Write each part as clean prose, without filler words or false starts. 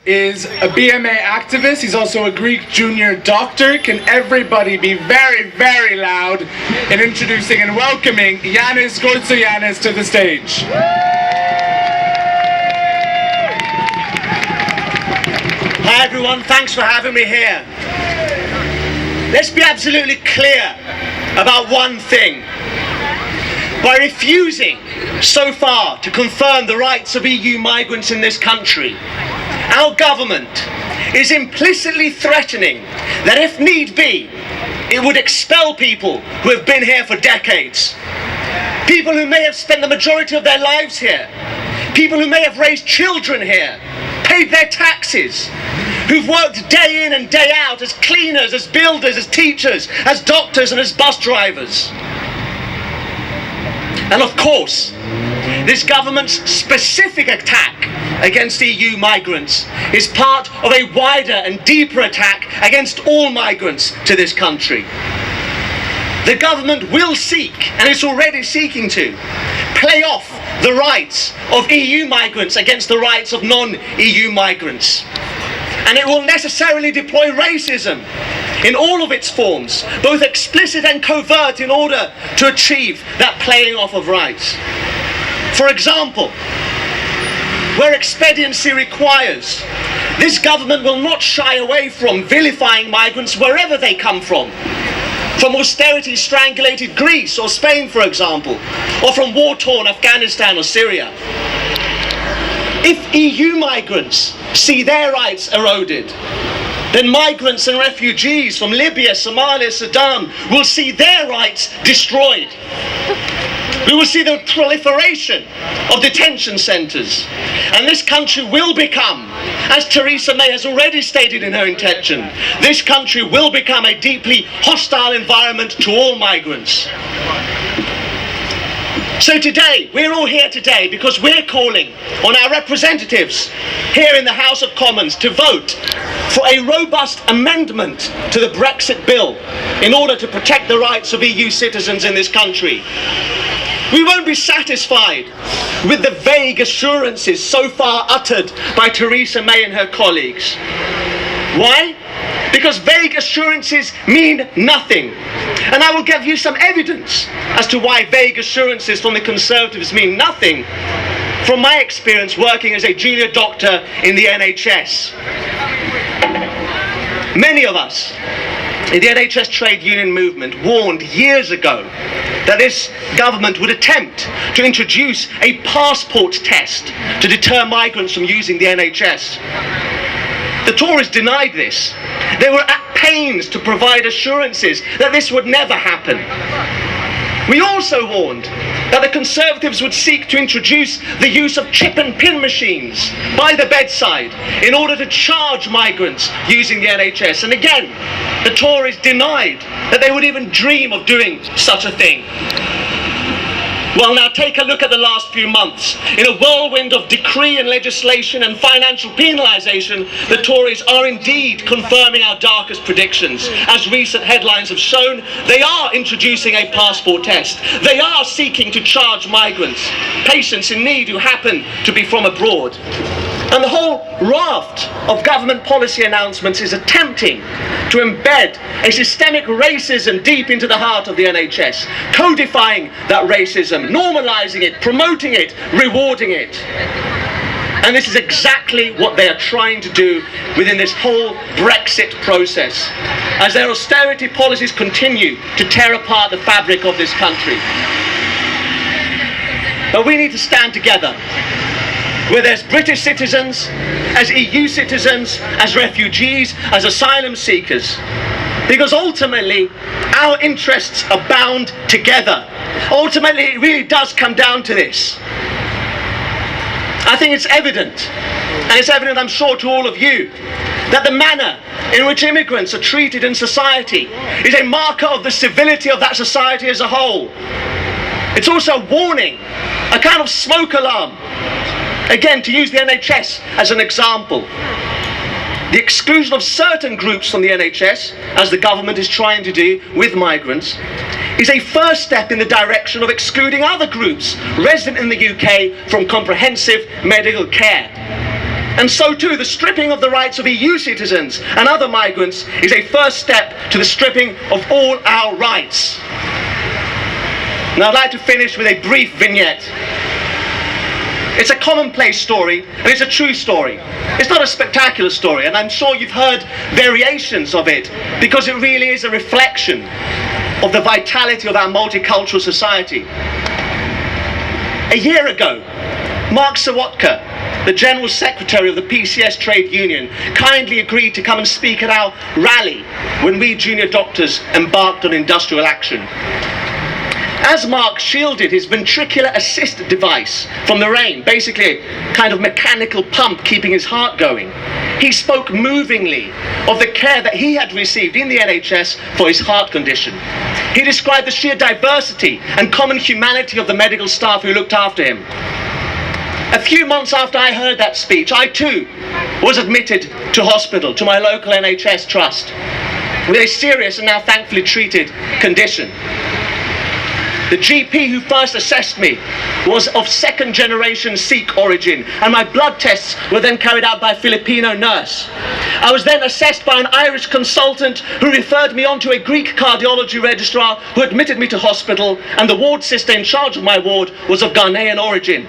is a BMA activist. He's also a Greek junior doctor. Can everybody be very, very loud in introducing and welcoming Yannis Gourtsoyannis to the stage? Hi everyone, thanks for having me here. Let's be absolutely clear about one thing. By refusing so far to confirm the rights of EU migrants in this country, our government is implicitly threatening that if need be, it would expel people who have been here for decades. People who may have spent the majority of their lives here. People who may have raised children here, paid their taxes, who've worked day in and day out as cleaners, as builders, as teachers, as doctors and as bus drivers. And of course, this government's specific attack against EU migrants is part of a wider and deeper attack against all migrants to this country. The government will seek, and it's already seeking to, play off the rights of EU migrants against the rights of non-EU migrants. And it will necessarily deploy racism in all of its forms, both explicit and covert, in order to achieve that playing off of rights. For example, where expediency requires, this government will not shy away from vilifying migrants wherever they come from austerity strangulated Greece or Spain, for example, or from war-torn Afghanistan or Syria. If EU migrants see their rights eroded, then migrants and refugees from Libya, Somalia, Sudan will see their rights destroyed. We will see the proliferation of detention centres. And this country will become, as Theresa May has already stated in her intention, this country will become a deeply hostile environment to all migrants. So today, we're all here today because we're calling on our representatives here in the House of Commons to vote for a robust amendment to the Brexit bill in order to protect the rights of EU citizens in this country. We won't be satisfied with the vague assurances so far uttered by Theresa May and her colleagues. Why? Because vague assurances mean nothing. And I will give you some evidence as to why vague assurances from the Conservatives mean nothing from my experience working as a junior doctor in the NHS. Many of us in the NHS trade union movement warned years ago that this government would attempt to introduce a passport test to deter migrants from using the NHS. The Tories denied this. They were at pains to provide assurances that this would never happen. We also warned that the Conservatives would seek to introduce the use of chip and pin machines by the bedside in order to charge migrants using the NHS. And again, the Tories denied that they would even dream of doing such a thing. Well, now take a look at the last few months. In a whirlwind of decree and legislation and financial penalisation, the Tories are indeed confirming our darkest predictions. As recent headlines have shown, they are introducing a passport test. They are seeking to charge migrants, patients in need who happen to be from abroad. And the whole raft of government policy announcements is attempting to embed a systemic racism deep into the heart of the NHS, codifying that racism, normalising it, promoting it, rewarding it. And this is exactly what they are trying to do within this whole Brexit process, as their austerity policies continue to tear apart the fabric of this country. But we need to stand together, whether as British citizens, as EU citizens, as refugees, as asylum seekers. Because ultimately, our interests are bound together. Ultimately, it really does come down to this. I think it's evident, and it's evident, I'm sure, to all of you, that the manner in which immigrants are treated in society is a marker of the civility of that society as a whole. It's also a warning, a kind of smoke alarm. Again, to use the NHS as an example, the exclusion of certain groups from the NHS, as the government is trying to do with migrants, is a first step in the direction of excluding other groups resident in the UK from comprehensive medical care. And so too, the stripping of the rights of EU citizens and other migrants is a first step to the stripping of all our rights. Now I'd like to finish with a brief vignette. It's a commonplace story, and it's a true story. It's not a spectacular story, and I'm sure you've heard variations of it, because it really is a reflection of the vitality of our multicultural society. A year ago, Mark Sawatka, the General Secretary of the PCS Trade Union, kindly agreed to come and speak at our rally when we junior doctors embarked on industrial action. As Mark shielded his ventricular assist device from the rain, basically a kind of mechanical pump keeping his heart going, he spoke movingly of the care that he had received in the NHS for his heart condition. He described the sheer diversity and common humanity of the medical staff who looked after him. A few months after I heard that speech, I too was admitted to hospital, to my local NHS trust, with a serious and now thankfully treated condition. The GP who first assessed me was of second generation Sikh origin, and my blood tests were then carried out by a Filipino nurse. I was then assessed by an Irish consultant who referred me on to a Greek cardiology registrar who admitted me to hospital, and the ward sister in charge of my ward was of Ghanaian origin.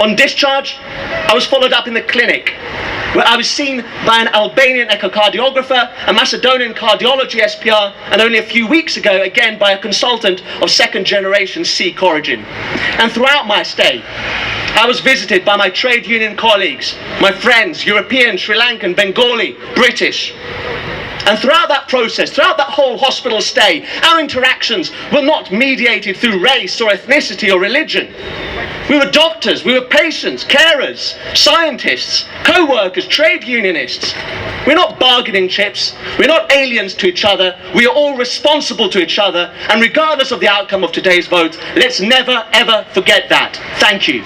On discharge, I was followed up in the clinic, where I was seen by an Albanian echocardiographer, a Macedonian cardiology SPR, and only a few weeks ago, again by a consultant of second generation Sikh origin. And throughout my stay, I was visited by my trade union colleagues, my friends, European, Sri Lankan, Bengali, British. And throughout that process, throughout that whole hospital stay, our interactions were not mediated through race or ethnicity or religion. We were doctors, we were patients, carers, scientists, co-workers, trade unionists. We're not bargaining chips, we're not aliens to each other, we are all responsible to each other, and regardless of the outcome of today's vote, let's never ever forget that. Thank you.